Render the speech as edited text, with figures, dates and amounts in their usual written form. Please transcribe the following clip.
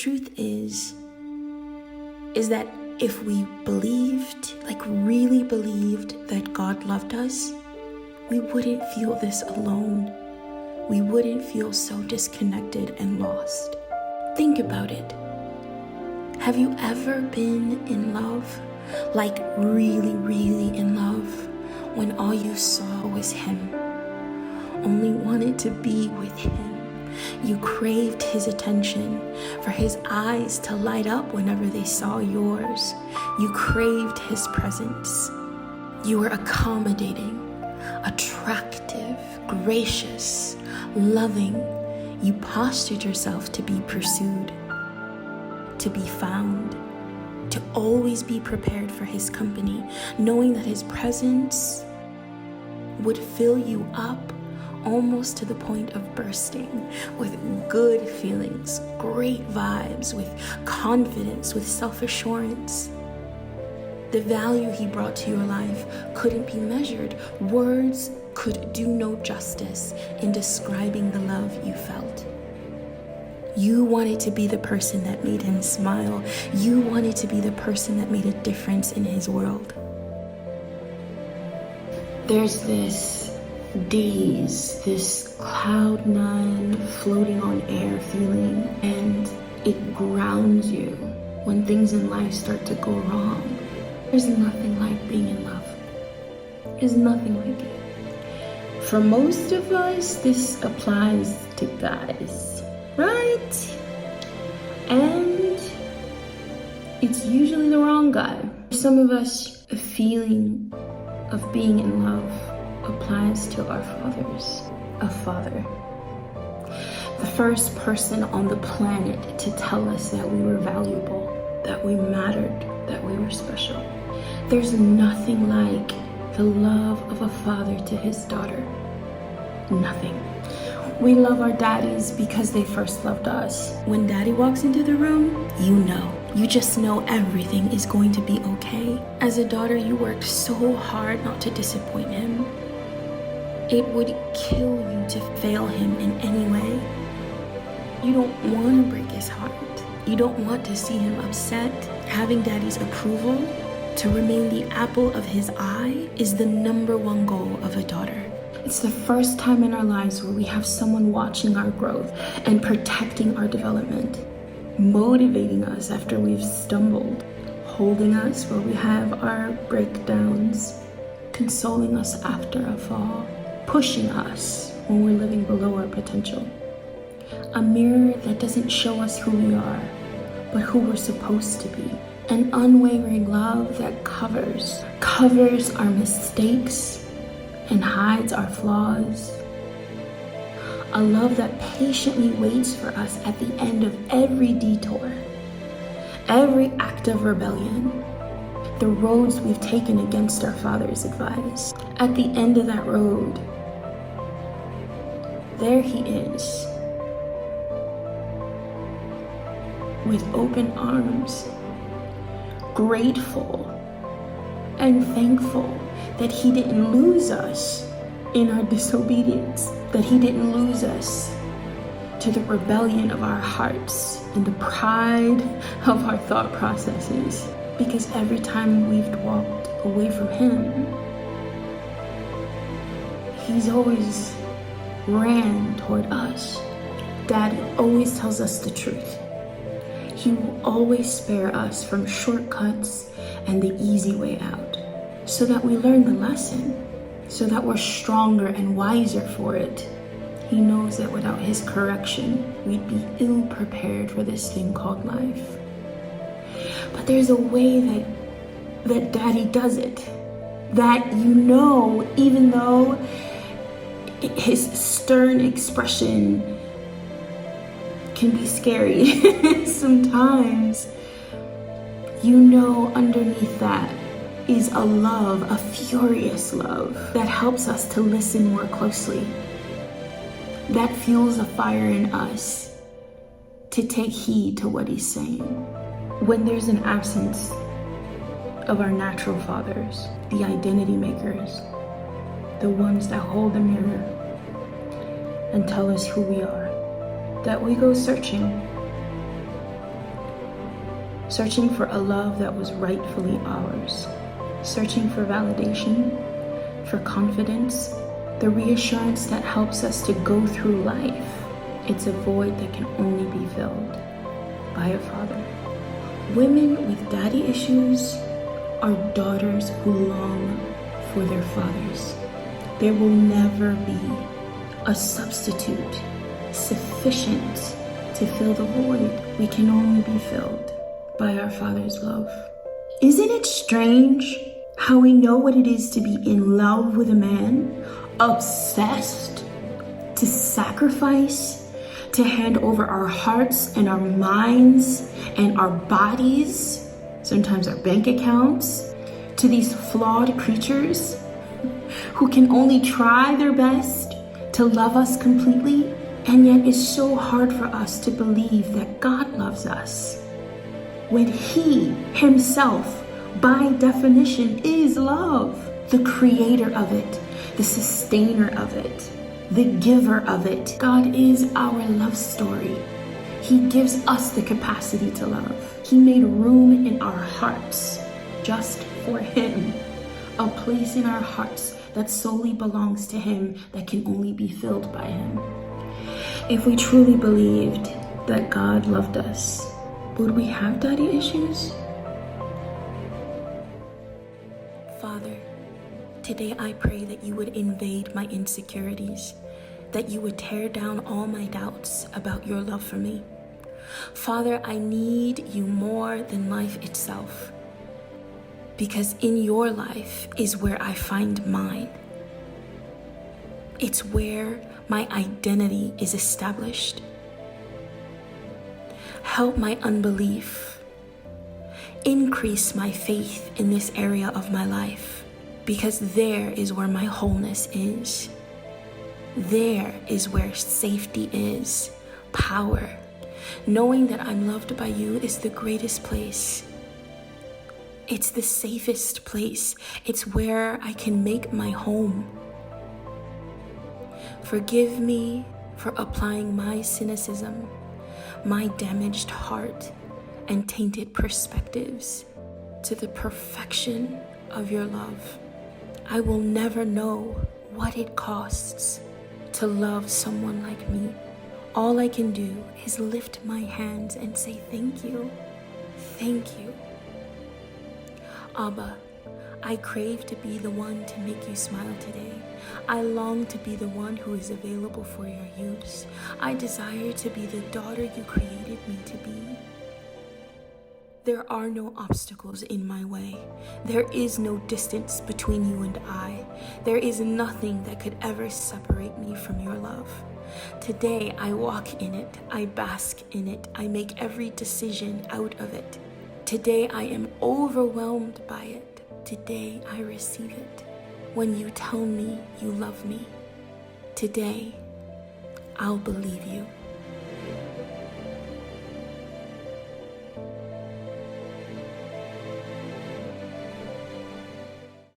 truth is that if we believed, like really believed that God loved us, we wouldn't feel this alone. We wouldn't feel so disconnected and lost. Think about it. Have you ever been in love? Like really, really in love, when all you saw was him? Only wanted to be with him. You craved his attention, for his eyes to light up whenever they saw yours. You craved his presence. You were accommodating, attractive, gracious, loving. You postured yourself to be pursued, to be found, to always be prepared for his company, knowing that his presence would fill you up almost to the point of bursting with good feelings, great vibes, with confidence, with self-assurance. The value he brought to your life couldn't be measured. Words could do no justice in describing the love you felt. You wanted to be the person that made him smile. You wanted to be the person that made a difference in his world. There's this daze, this cloud nine floating on air feeling, and it grounds you when things in life start to go wrong. There's nothing like being in love. There's nothing like it. For most of us, this applies to guys, right? And it's usually the wrong guy. For some of us, a feeling of being in love applies to our fathers. A father. The first person on the planet to tell us that we were valuable, that we mattered, that we were special. There's nothing like the love of a father to his daughter. Nothing. We love our daddies because they first loved us. When daddy walks into the room, you know. You just know everything is going to be okay. As a daughter, you worked so hard not to disappoint him. It would kill you to fail him in any way. You don't want to break his heart. You don't want to see him upset. Having daddy's approval, to remain the apple of his eye, is the number one goal of a daughter. It's the first time in our lives where we have someone watching our growth and protecting our development, motivating us after we've stumbled, holding us where we have our breakdowns, consoling us after a fall, pushing us when we're living below our potential. A mirror that doesn't show us who we are, but who we're supposed to be. An unwavering love that covers our mistakes and hides our flaws. A love that patiently waits for us at the end of every detour, every act of rebellion, the roads we've taken against our Father's advice. At the end of that road, there he is, with open arms, grateful and thankful that he didn't lose us in our disobedience, that he didn't lose us to the rebellion of our hearts and the pride of our thought processes. Because every time we've walked away from him, he's always ran toward us. Daddy always tells us the truth. He will always spare us from shortcuts and the easy way out, so that we learn the lesson, so that we're stronger and wiser for it. He knows that without his correction, we'd be ill-prepared for this thing called life. But there's a way that Daddy does it, that you know, even though his stern expression can be scary sometimes, you know underneath that is a love, a furious love that helps us to listen more closely, that fuels a fire in us to take heed to what he's saying. When there's an absence of our natural fathers, the identity makers, the ones that hold the mirror and tell us who we are, that we go searching searching for a love that was rightfully ours, searching for validation, for confidence, the reassurance that helps us to go through life. It's a void that can only be filled by a father. Women with daddy issues are daughters who long for their fathers. There will never be a substitute sufficient to fill the void. We can only be filled by our Father's love. Isn't it strange how we know what it is to be in love with a man, obsessed, to sacrifice, to hand over our hearts and our minds and our bodies, sometimes our bank accounts, to these flawed creatures who can only try their best to love us completely, and yet it's so hard for us to believe that God loves us when He Himself, by definition, is love, the creator of it, the sustainer of it, the giver of it. God is our love story. He gives us the capacity to love. He made room in our hearts just for Him, a place in our hearts that solely belongs to Him, that can only be filled by Him. If we truly believed that God loved us, would we have daddy issues? Father, today I pray that you would invade my insecurities, that you would tear down all my doubts about your love for me. Father, I need you more than life itself, because in your life is where I find mine. It's where my identity is established. Help my unbelief. Increase my faith in this area of my life, because there is where my wholeness is. There is where safety is, power. Knowing that I'm loved by you is the greatest place. It's the safest place. It's where I can make my home. Forgive me for applying my cynicism, my damaged heart, and tainted perspectives to the perfection of your love. I will never know what it costs to love someone like me. All I can do is lift my hands and say thank you. Thank you. Abba, I crave to be the one to make you smile today. I long to be the one who is available for your use. I desire to be the daughter you created me to be. There are no obstacles in my way. There is no distance between you and I. There is nothing that could ever separate me from your love. Today I walk in it, I bask in it, I make every decision out of it. Today I am overwhelmed by it. Today I receive it. When you tell me you love me, today I'll believe you.